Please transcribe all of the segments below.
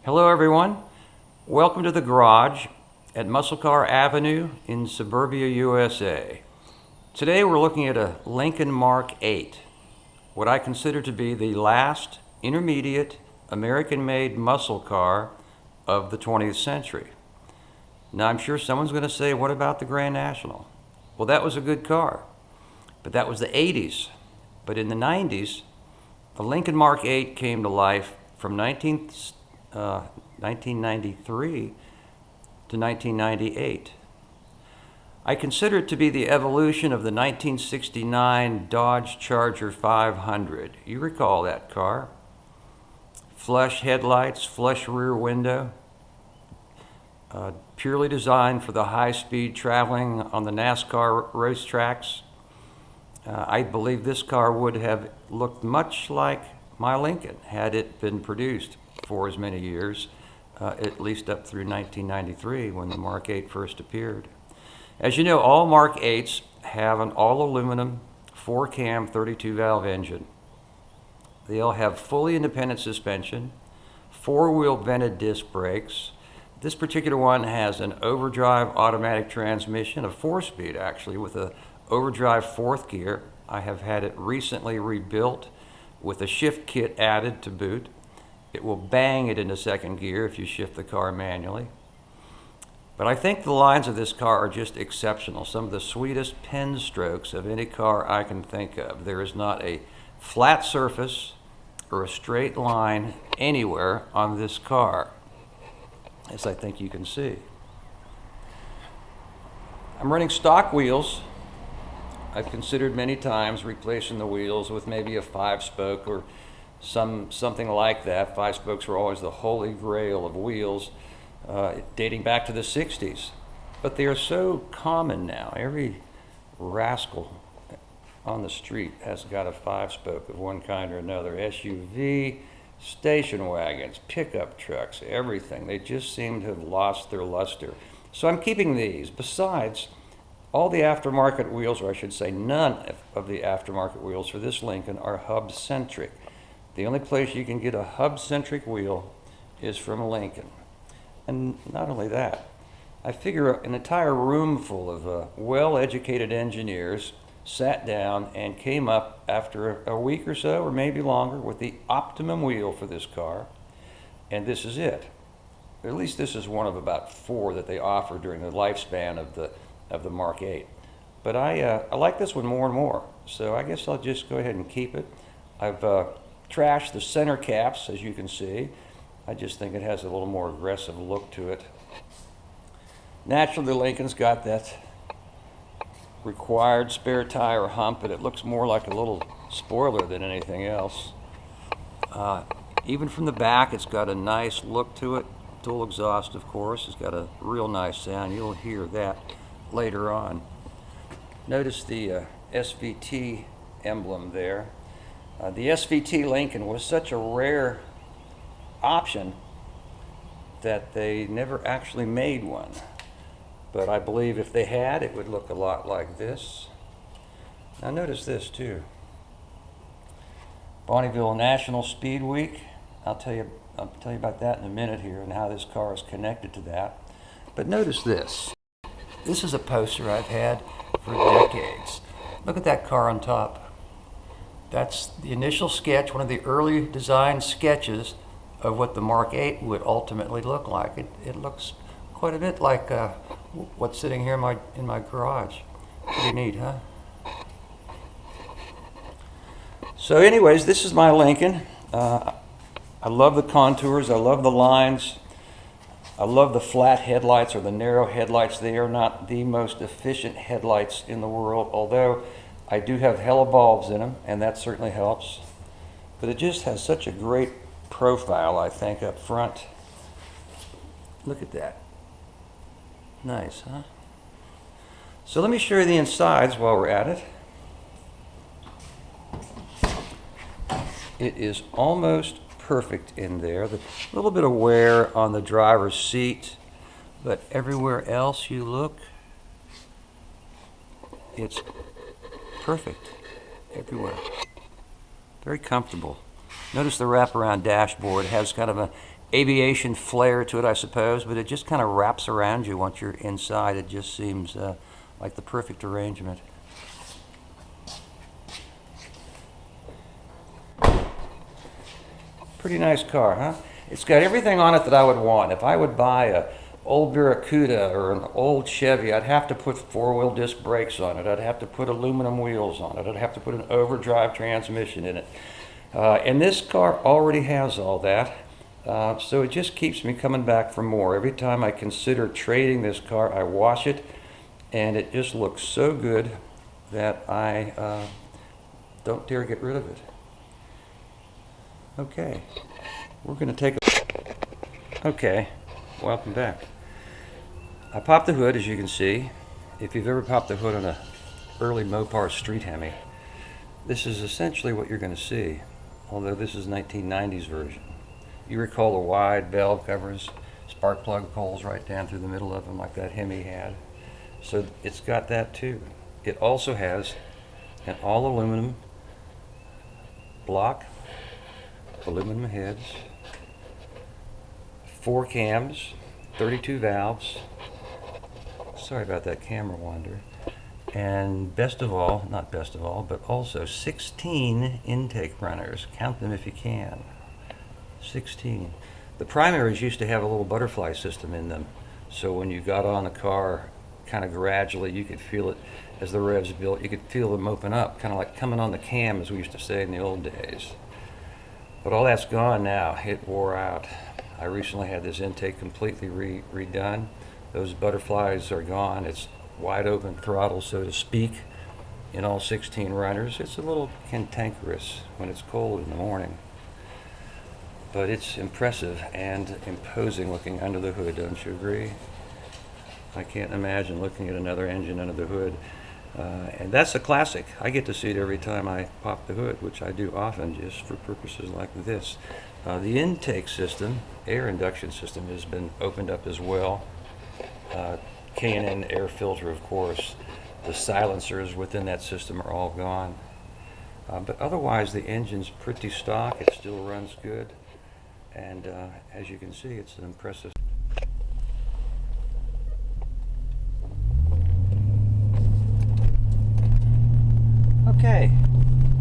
Hello everyone, welcome to the garage at Muscle Car Avenue in suburbia, USA. Today we're looking at a Lincoln Mark VIII, what I consider to be the last intermediate American-made muscle car of the 20th century. Now I'm sure someone's going to say, what about the Grand National? Well, that was a good car, but that was the 80s. But in the 90s, the Lincoln Mark VIII came to life from 1993 to 1998. I consider it to be the evolution of the 1969 Dodge Charger 500. You recall that car. Flush headlights, flush rear window, purely designed for the high-speed traveling on the NASCAR racetracks. I believe this car would have looked much like my Lincoln had it been produced for as many years, at least up through 1993 when the Mark VIII first appeared. As you know, all Mark VIIIs have an all-aluminum 4-cam 32-valve engine. They all have fully independent suspension, 4-wheel vented disc brakes. This particular one has an overdrive automatic transmission, a 4-speed actually, with a overdrive 4th gear. I have had it recently rebuilt with a shift kit added to boot. It will bang it into 2nd gear if you shift the car manually. But I think the lines of this car are just exceptional. Some of the sweetest pen strokes of any car I can think of. There is not a flat surface or a straight line anywhere on this car, as I think you can see. I'm running stock wheels. I've considered many times replacing the wheels with maybe a 5-spoke or something like that. 5 spokes were always the holy grail of wheels, dating back to the 60s. But they are so common now. Every rascal on the street has got a 5-spoke of one kind or another. SUV, station wagons, pickup trucks, everything. They just seem to have lost their luster. So I'm keeping these. Besides, all the aftermarket wheels, or I should say none of the aftermarket wheels for this Lincoln are hub-centric. The only place you can get a hub-centric wheel is from Lincoln. And not only that, I figure an entire room full of well-educated engineers sat down and came up after a week or so, or maybe longer, with the optimum wheel for this car. And this is it. Or at least this is one of about 4 that they offer during the lifespan of the Mark VIII. But I like this one more and more, so I guess I'll just go ahead and keep it. I've trashed the center caps, as you can see. I just think it has a little more aggressive look to it. Naturally, the Lincoln's got that required spare tire hump, but it looks more like a little spoiler than anything else. Even from the back, it's got a nice look to it. Dual exhaust, of course. It's got a real nice sound. You'll hear that later on. Notice the SVT emblem there. The SVT Lincoln was such a rare option that they never actually made one. But I believe if they had, it would look a lot like this. Now notice this too. Bonneville National Speed Week. I'll tell you about that in a minute here and how this car is connected to that. But notice this. This is a poster I've had for decades. Look at that car on top. That's the initial sketch, one of the early design sketches of what the Mark VIII would ultimately look like. It looks quite a bit like what's sitting here in my garage. Pretty neat, huh? So anyways, this is my Lincoln. I love the contours, I love the lines. I love the flat headlights or the narrow headlights. They are not the most efficient headlights in the world, although I do have hella bulbs in them, and that certainly helps. But it just has such a great profile, I think, up front. Look at that. Nice, huh? So let me show you the insides while we're at it. It is almost perfect in there. A little bit of wear on the driver's seat, but everywhere else you look, it's perfect everywhere. Very comfortable. Notice the wraparound dashboard has kind of an aviation flair to it, I suppose, but it just kind of wraps around you once you're inside. It just seems like the perfect arrangement. Pretty nice car, huh? It's got everything on it that I would want. If I would buy a old Barracuda or an old Chevy, I'd have to put four-wheel disc brakes on it. I'd have to put aluminum wheels on it. I'd have to put an overdrive transmission in it. And this car already has all that. So it just keeps me coming back for more. Every time I consider trading this car, I wash it, and it just looks so good that I don't dare get rid of it. Okay, we're going to take a... Okay, welcome back. I popped the hood, as you can see. If you've ever popped the hood on a early Mopar Street Hemi, this is essentially what you're going to see, although this is 1990s version. You recall the wide valve covers, spark plug holes right down through the middle of them like that Hemi had. So it's got that too. It also has an all aluminum block, aluminum heads, 4 cams, 32 valves. Sorry about that camera wander. And best of all, not best of all, but also 16 intake runners. Count them if you can. 16. The primaries used to have a little butterfly system in them, so when you got on the car, kind of gradually, you could feel it as the revs built. You could feel them open up, kind of like coming on the cam, as we used to say in the old days. But all that's gone now. It wore out. I recently had this intake completely redone. Those butterflies are gone. It's wide open throttle, so to speak, in all 16 runners. It's a little cantankerous when it's cold in the morning, but it's impressive and imposing looking under the hood, don't you agree? I can't imagine looking at another engine under the hood. And that's a classic. I get to see it every time I pop the hood, which I do often just for purposes like this. The intake system, air induction system, has been opened up as well. K&N air filter, of course. The silencers within that system are all gone. But otherwise, the engine's pretty stock. It still runs good. And as you can see, it's an impressive. Okay,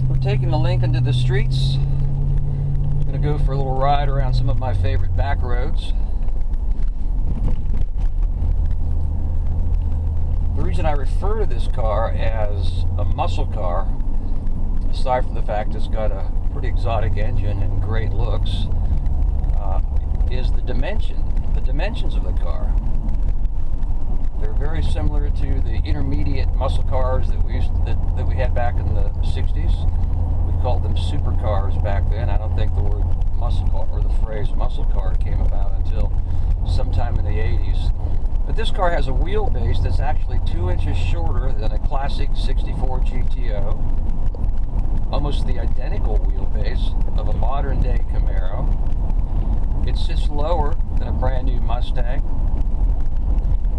we're taking the Lincoln to the streets. I'm going to go for a little ride around some of my favorite back roads. The reason I refer to this car as a muscle car, aside from the fact it's got a pretty exotic engine and great looks, is the dimensions of the car. They're very similar to the intermediate muscle cars that we had back in the 60s. We called them supercars back then. I don't think the word muscle car or the phrase muscle car came about until sometime in the 80s. But this car has a wheelbase that's actually 2 inches shorter than a classic 64 GTO. Almost the identical wheelbase of a modern day Camaro. It sits lower than a brand new Mustang.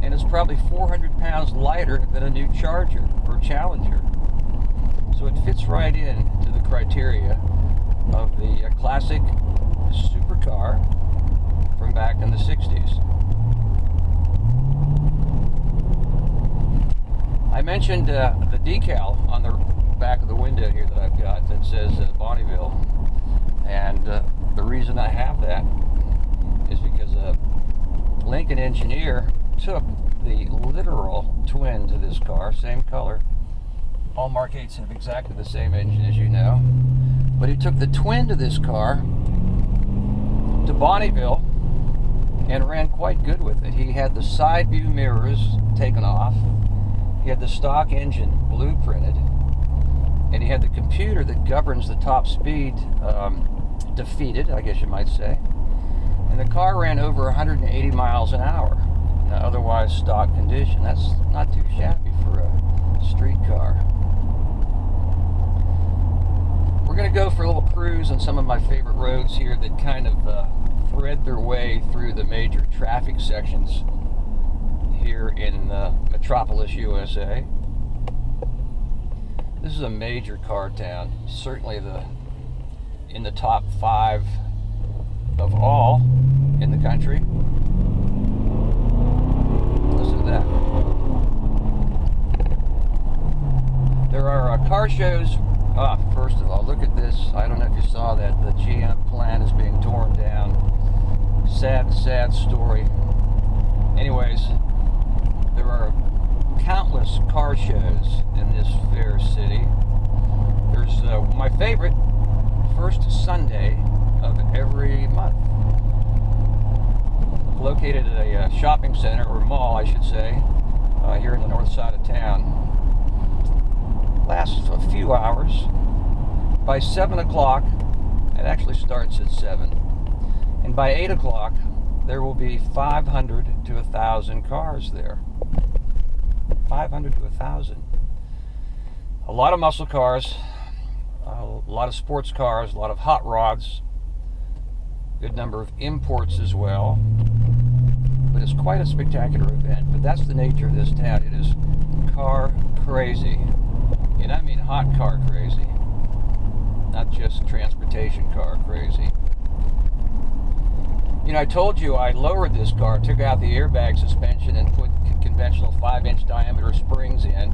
And it's probably 400 pounds lighter than a new Charger or Challenger. So it fits right in to the criteria of the classic supercar from back in the 60s. I mentioned the decal on the back of the window here that I've got that says Bonneville. And the reason I have that is because a Lincoln engineer took the literal twin to this car, same color. All Mark 8s have exactly the same engine, as you know. But he took the twin to this car to Bonneville and ran quite good with it. He had the side view mirrors taken off. He had the stock engine blueprinted. And he had the computer that governs the top speed defeated, I guess you might say. And the car ran over 180 miles an hour. Otherwise stock condition. That's not too shabby for a street car. We're going to go for a little cruise on some of my favorite roads here that kind of thread their way through the major traffic sections here in Metropolis, USA. This is a major car town, certainly in the top 5 of all. shows, first of all, look at this. I don't know if you saw that. The GM plant is being torn down. Sad, sad story. Anyways, there are countless car shows in this fair city. There's my favorite, first Sunday of every month. Located at a shopping center, or mall, I should say, here in the north side of town. Lasts a few hours. By 7 o'clock, it actually starts at 7. And by 8 o'clock, there will be 500 to 1,000 cars there. 500 to 1,000. A lot of muscle cars, a lot of sports cars, a lot of hot rods, good number of imports as well. But it's quite a spectacular event. But that's the nature of this town. It is car crazy. And I mean hot car crazy. Not just transportation car crazy. You know, I told you I lowered this car, took out the airbag suspension and put conventional 5-inch diameter springs in.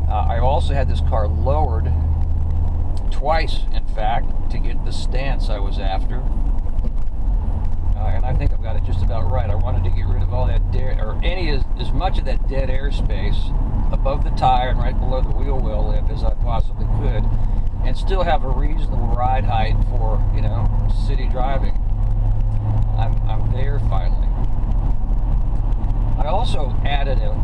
I also had this car lowered twice, in fact, to get the stance I was after. And I think I've got it just about right. I wanted to get rid of all that dead, or as much of that dead air space above the tire and right below the wheel well lip as I possibly could, and still have a reasonable ride height for, you know, city driving. I'm there finally. I also added a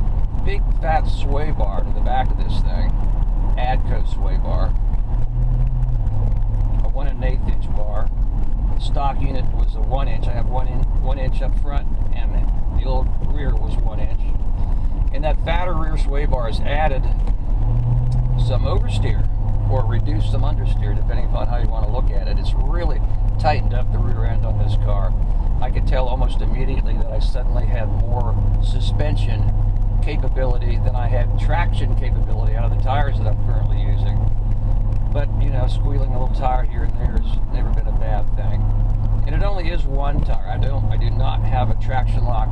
big fat sway bar to the back of this thing, Adco sway bar, a 1 1/8 inch bar. The stock unit was a 1 inch. I have 1 inch up front, and the old rear was 1 inch. And that fatter rear sway bar has added some oversteer, or reduced some understeer, depending upon how you want to look at it. It's really tightened up the rear end on this car. I could tell almost immediately that I suddenly had more suspension capability than I had traction capability out of the tires that I'm currently using. But, you know, squealing a little tire here and there has never been a bad thing. And it only is one tire. I do not have a traction lock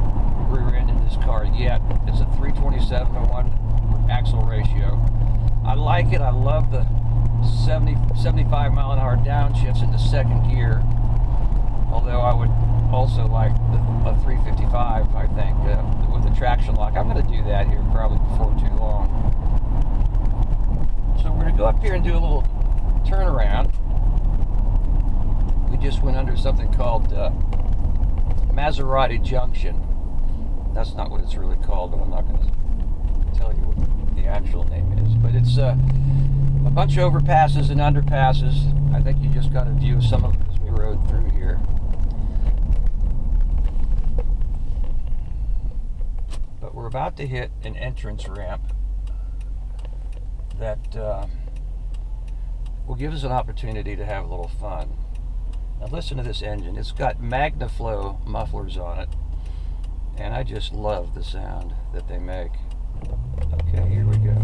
rear end in this car yet. It's a 327-to-1 axle ratio. I like it. I love the 75 mile an hour downshifts into second gear. Although I would also like a 355, I think, with a traction lock. I'm going to do that here probably before too long. So we're going to go up here and do a little turnaround. We just went under something called Maserati Junction. That's not what it's really called, but I'm not going to tell you what the actual name is. But it's a bunch of overpasses and underpasses. I think you just got a view of some of them as we rode through here. But we're about to hit an entrance ramp that will give us an opportunity to have a little fun. Now listen to this engine. It's got MagnaFlow mufflers on it, and I just love the sound that they make. Okay, here we go.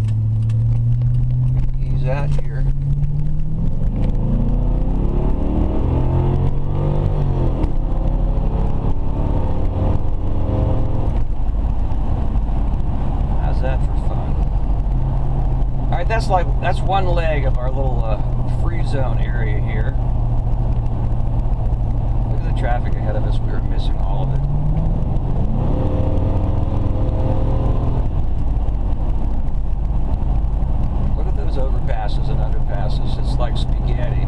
Ease out here. How's that for fun? All right, that's one leg of our little free zone area here. Look at the traffic ahead of us. We were missing all of it. Look at those overpasses and underpasses. It's like spaghetti.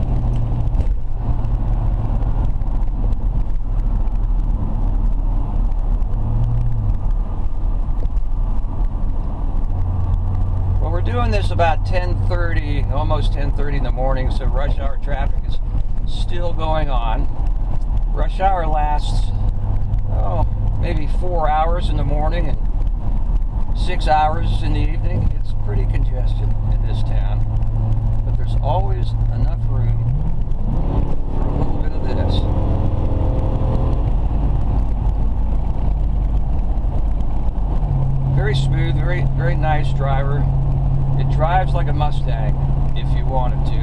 We're doing this about 10:30, almost 10:30 in the morning, so rush hour traffic is still going on. Rush hour lasts, maybe 4 hours in the morning and 6 hours in the evening. It's pretty congested in this town, but there's always enough room for a little bit of this. Very smooth, very nice driver. It drives like a Mustang if you wanted to,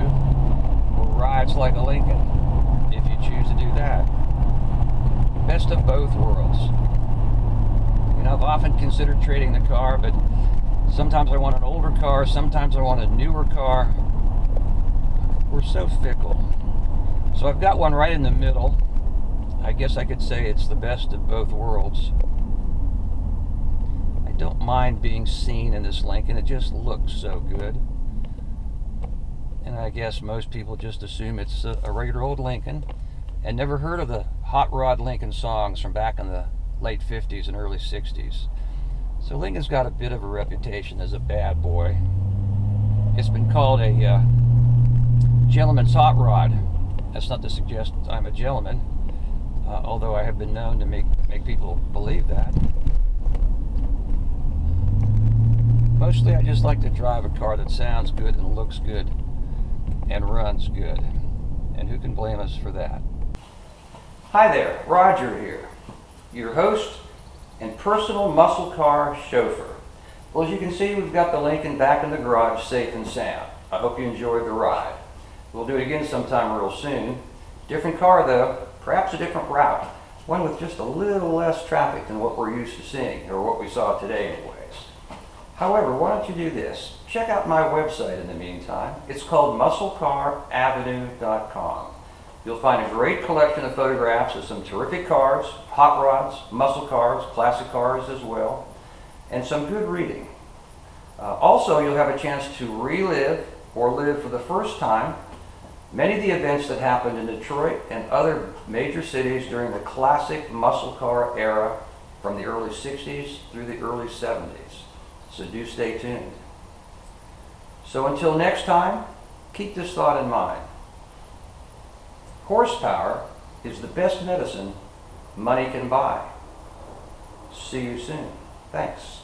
or rides like a Lincoln if you choose to do that. Best of both worlds. You know, I've often considered trading the car, but sometimes I want an older car, sometimes I want a newer car. We're so fickle. So I've got one right in the middle. I guess I could say it's the best of both worlds. I don't mind being seen in this Lincoln. It just looks so good. And I guess most people just assume it's a regular old Lincoln and never heard of the Hot Rod Lincoln songs from back in the late 50s and early 60s. So Lincoln's got a bit of a reputation as a bad boy. It's been called a gentleman's hot rod. That's not to suggest I'm a gentleman, although I have been known to make people believe that. Mostly I just like to drive a car that sounds good and looks good and runs good. And who can blame us for that? Hi there, Roger here, your host and personal muscle car chauffeur. Well, as you can see, we've got the Lincoln back in the garage safe and sound. I hope you enjoyed the ride. We'll do it again sometime real soon. Different car though, perhaps a different route. One with just a little less traffic than what we're used to seeing, or what we saw today anyways. However, why don't you do this? Check out my website in the meantime. It's called musclecaravenue.com. You'll find a great collection of photographs of some terrific cars, hot rods, muscle cars, classic cars as well, and some good reading. Also, you'll have a chance to relive or live for the first time many of the events that happened in Detroit and other major cities during the classic muscle car era from the early 60s through the early 70s. So do stay tuned. So until next time, keep this thought in mind. Horsepower is the best medicine money can buy. See you soon. Thanks.